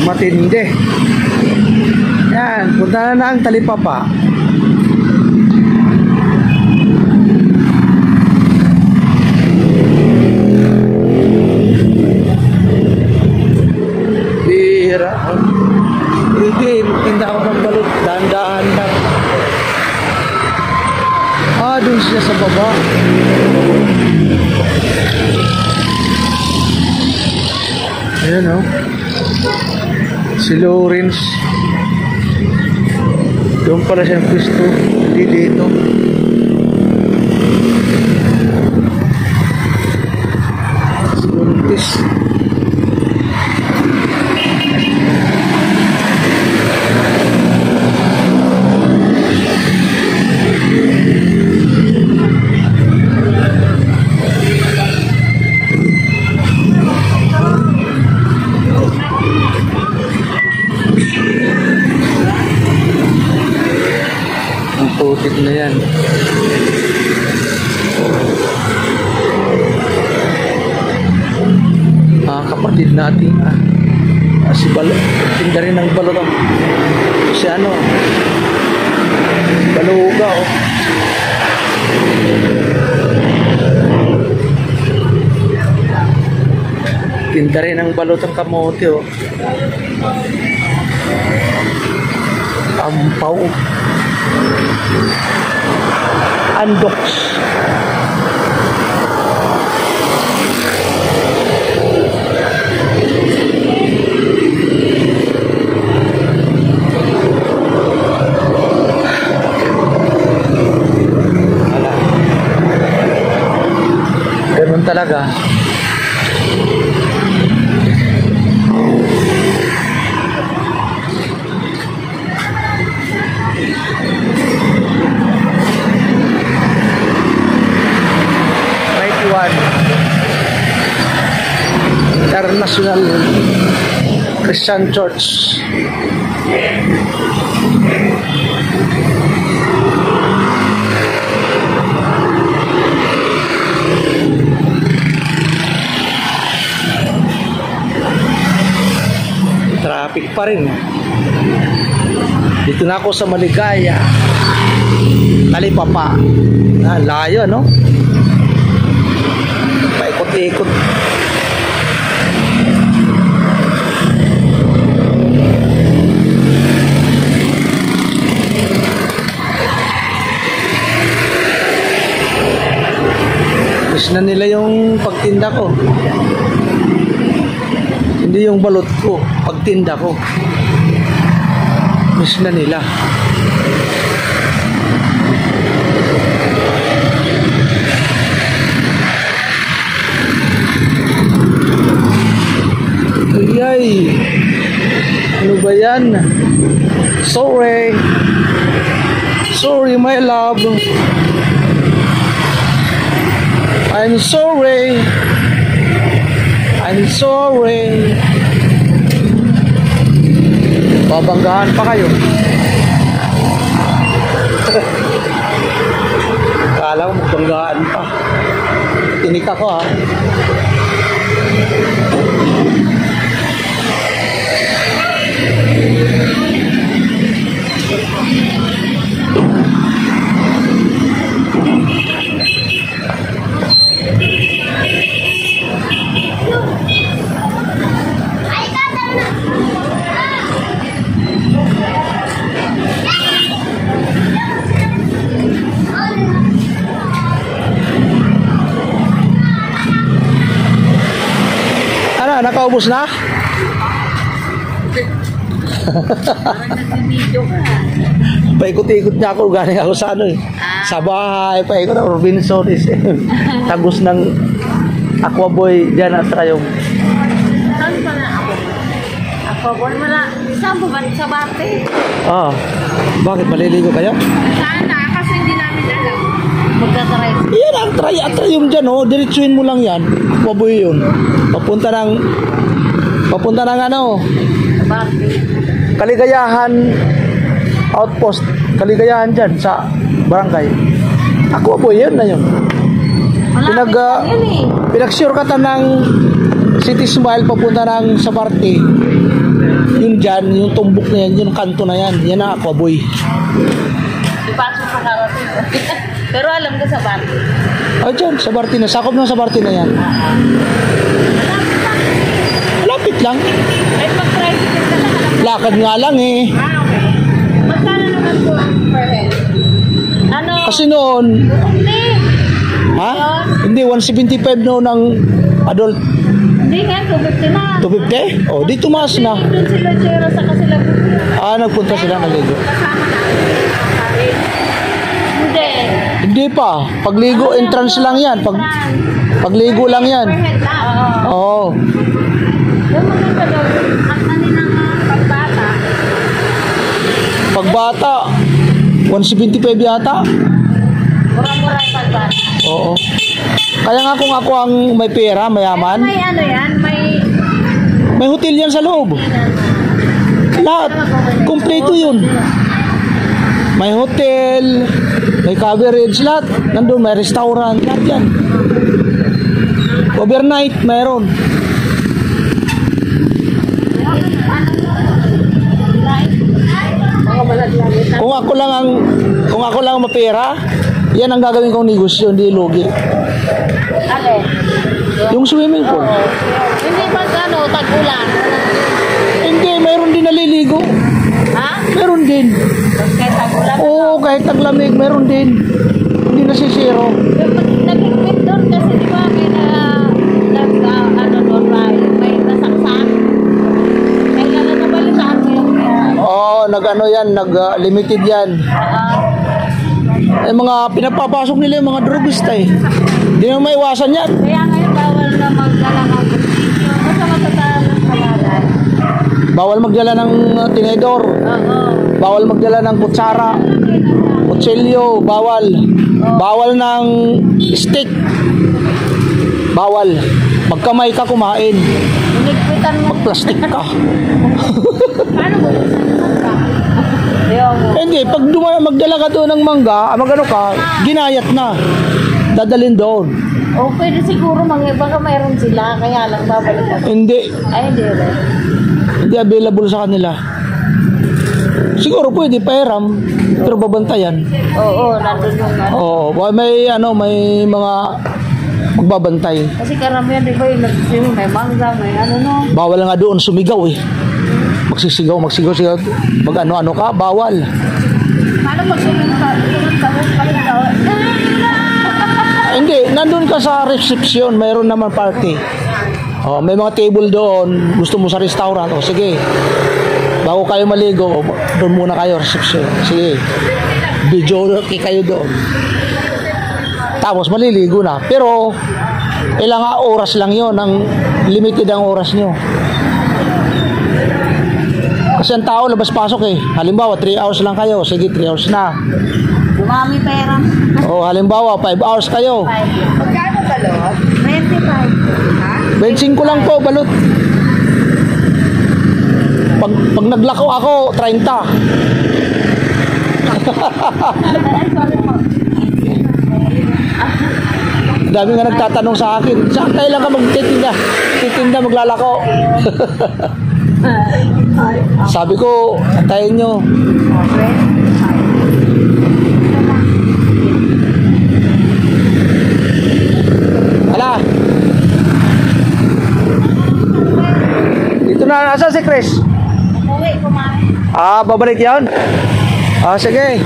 Matindi. Yan, punta na ang Talipapa. Bira. Hindi, tinda ako ng balot. Dahan-dahan lang. Doon siya sa baba. Ayan, oh. Si Lawrence. Doon pala siyang pwesto. Hindi dito. Si Lawrence. Putik na yan. Kapatid natin si Balot, tinda rin ng balot si Baluga, oh. Tinda rin ng balot ang kamote, oh. Ampaw. Andox. Ganun talaga. International Christian Church. Traffic pa rin. Dito na ako sa Maligaya. Talipapa. Layo, no? Paikot-ikot. Miss na nila yung pagtinda ko. Hindi yung balot ko, pagtinda ko. Miss na nila. Ay, ano ba yan? Sorry. Sorry, my love. I'm sorry. I'm sorry. Babanggahan pa kayo. Kala ko magbanggahan pa. Tinik ako ha. Ano, nakaubos na? Paikot-ikot niya ako, galing ako sa ano eh. Sa bahay, paikot ako, Robinson is tagos ng Aquaboy dyan at saka yung Saan pa na ako? Aquaboy mo na. Saan po ba? Sa bate? bakit maliligo kayo? Saan na? Kasi hindi namin alam. Magkakaray. Yan ang try yung dyan oh, diretsuin mo lang yan. Aquaboy yun. Papunta ng ano, Sa bate. Kaligayahan outpost, Kaligayahan dyan sa barangay. Aquaboy yun na yun. Malapit lang yun eh. Pinag-shortcutan ng City Smile papunta ng Sabarte. Yun dyan, yung tumbok na yan, yung kanto na yan. Yan ang Aquaboy. Ipasok sa karating. Pero alam ko sa bate. Ay dyan, Sabarte na. Sakop ng Sabarte na yan. Malapit lang. Ay, pag-tricycle ka lang. Lakad nga lang eh. Okay. Magkano naman po per head? Ano? Kasi noon, Hindi. ha? Hindi, 175 noon ang adult. Hindi nga, 250 na. 250? Oh, di tumaas na. Doon sila Chera sa kasila. Nagpunta sila naligo. Kasama natin. Karin. Hindi. Hindi pa. Pagligo, entrance lang yan. Pagligo lang yan. Per head lang. Oo. Yung mga daw, ang kanina nga pagbata. Pagbata, 175 yata. Mura-mura yung pagbata. Oo. Kaya nga kung ako ang may pera, mayaman, May ano yan, may hotel yan sa loob. Lahat. Kompleto yun. May hotel, may coverage, lahat. Nandun, may restaurant, lahat yan. Overnight, mayroon. Kung ako lang ang mapera, yan ang gagawin kong negosyo, hindi lugi. Ale. Yung swimming pool. Hindi ba ano, tag-ulan? Hindi, mayroon din naliligo. Ha? Meron din. Kahit tag-ulan? Oo, kahit taglamig, meron din. Hindi nasisiro. Nag-equip doon kasi di ba ano doon, may nasaksak. Kaya nabalitaan mo yung Oo, nag-limited yan. Mga pinapapasok nila yung mga drogista eh. Hindi na maiwasan yan. Kaya ngayon bawal na magdala ng posisyon. Basta matataas ng kalalan. Bawal magdala ng tinedor. Oo. Bawal magdala ng kutsara. Kutsilyo, bawal. Bawal ng stick. Bawal. Magkamay ka kumain. Inigpitan mo. Magplastic ka. Paano mo? Hindi, pag magdala ka doon ng mangga, magano ka, ginayat na. Dadalhin doon. O pwede siguro baka mayroon sila, kaya lang babalik ako. Hindi. Ay, hindi rin. Hindi available sa kanila. Siguro pwede pairam, pero babantayan. Oo, nandun yung ano. Oo, may mga magbabantay. Kasi karamihan, di ba, yung nag-swimming, may mangga, may ano, no? Bawal nga doon sumigaw eh. Magsigaw. Mag ano ka, bawal. Paano mag-swimming ka? Hindi, nandun ka sa reception, mayroon naman party. Oh, may mga table doon, gusto mo sa restaurant, oh sige. Bago kayo maligo, doon muna kayo reception. Sige. Video kayo doon. Tapos maliligo na. Pero ilang oras lang 'yon, ang limited ang oras nyo. Kasi ang tao labas-pasok eh. Halimbawa 3 hours lang kayo, sige 3 hours na. Dumami pera. O halimbawa 5 hours kayo. 5. Magkano balot? 25. Ha? 25 lang po balot. Pag naglakaw ako 30. Dami nga nagtatanong sa akin, saan kailan ka magtitinda? Titinda, maglalako. Sabi ko, antayin nyo. Hala. Dito na, asa si Chris? Uwi, kumain. Ah, babalik yan? Ah, sige.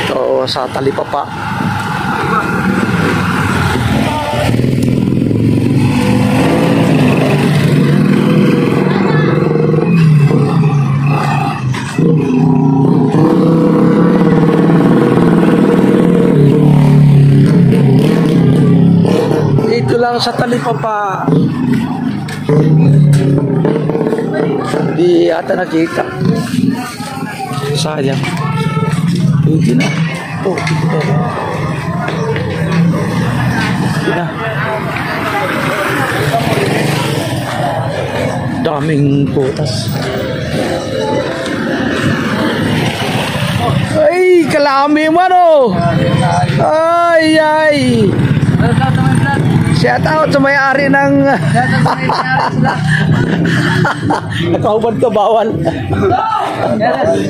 Ito sa talipapa. Dito lang sa talipapa. Hindi ata nakita. Sayang. Hindi na. Oh, dito na. Hindi na. Daming butas. Ay, kalami man oh. Ay, ay. Shout out sa may-ari ng nakahubad ka, bawal.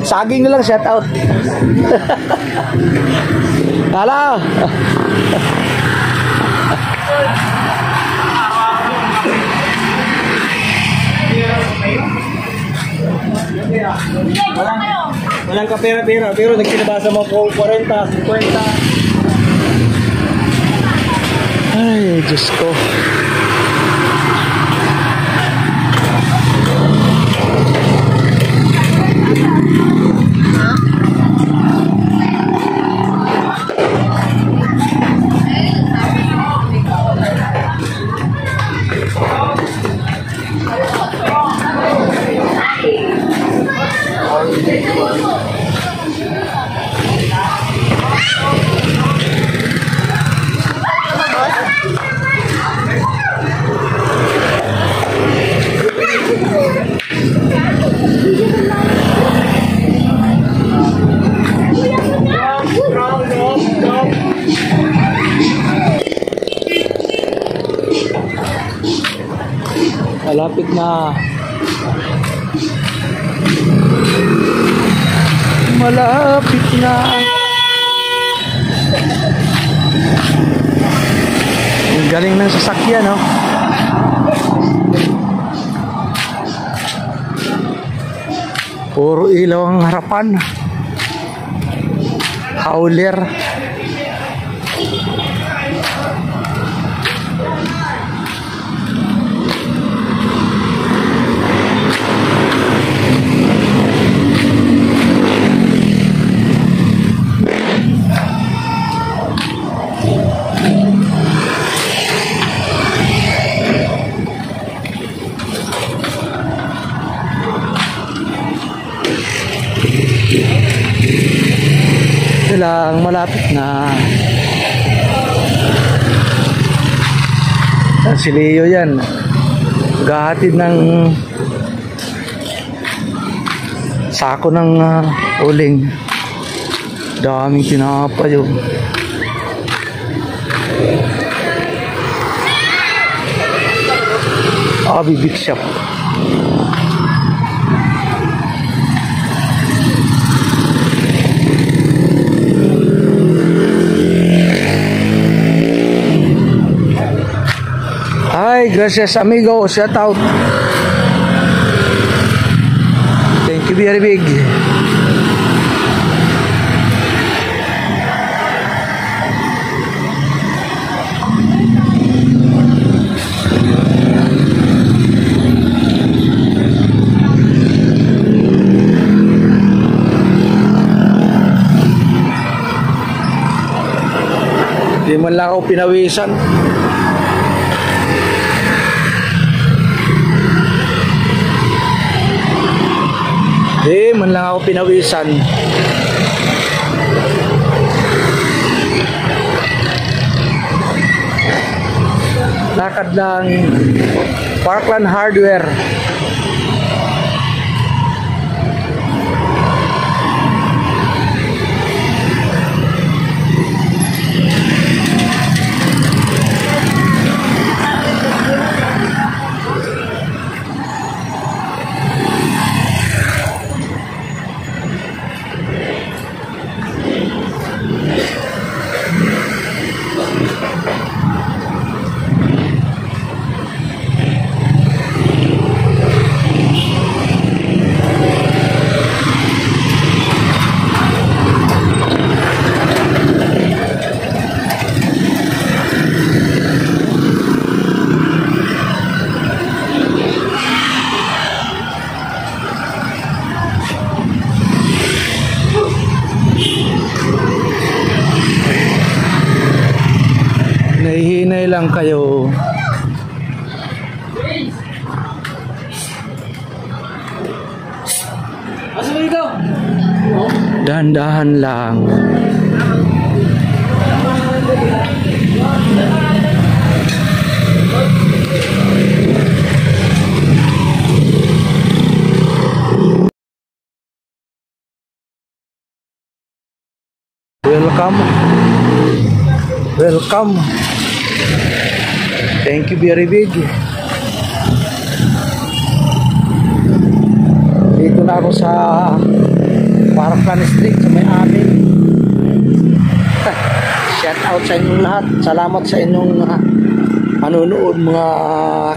Saging lang, shout out. Hala. Walang kapera-pera, pero nagsinabasa mo ko 40, 50. Ay, Diyos ko. Malapit na. Malapit na. Ang galing ng sasakyan, no? Puro ilaw ang harapan. Howler. Lang malapit na. Si Leo yan, gahatid ng sako ng uling. Daming tinapay yun. Big Shop. Hi, gracias amigo. Shout out. Thank you very big. Di man lang ako pinawisan. Di man lang ako pinawisan. Lakad lang Parkland Hardware. Nahihinay lang kayo. Dahan-dahan lang. Welcome. Welcome. Thank you very big. Dito na ako sa Parkland Street sa may amin. Shout out sa inyong lahat. Salamat sa inyong manonood, mga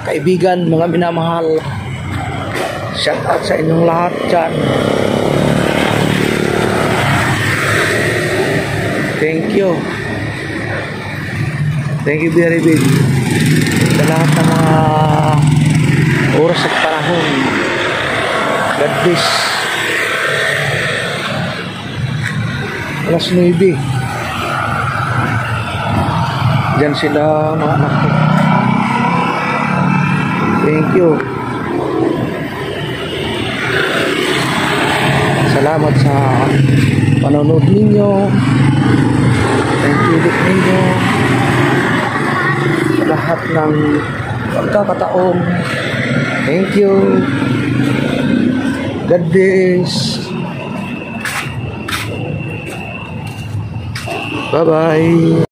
kaibigan, mga minamahal. Shout out sa inyong lahat dyan. Thank you. Thank you very big. Sa lahat ng mga oras at panahon. God bless. Alas 9. Diyan sila mga anak ko. Thank you. Salamat sa panonood ninyo. Thank you ulit ninyo. Sa lahat ng pagkakataon. Thank you. God bless. Bye-bye.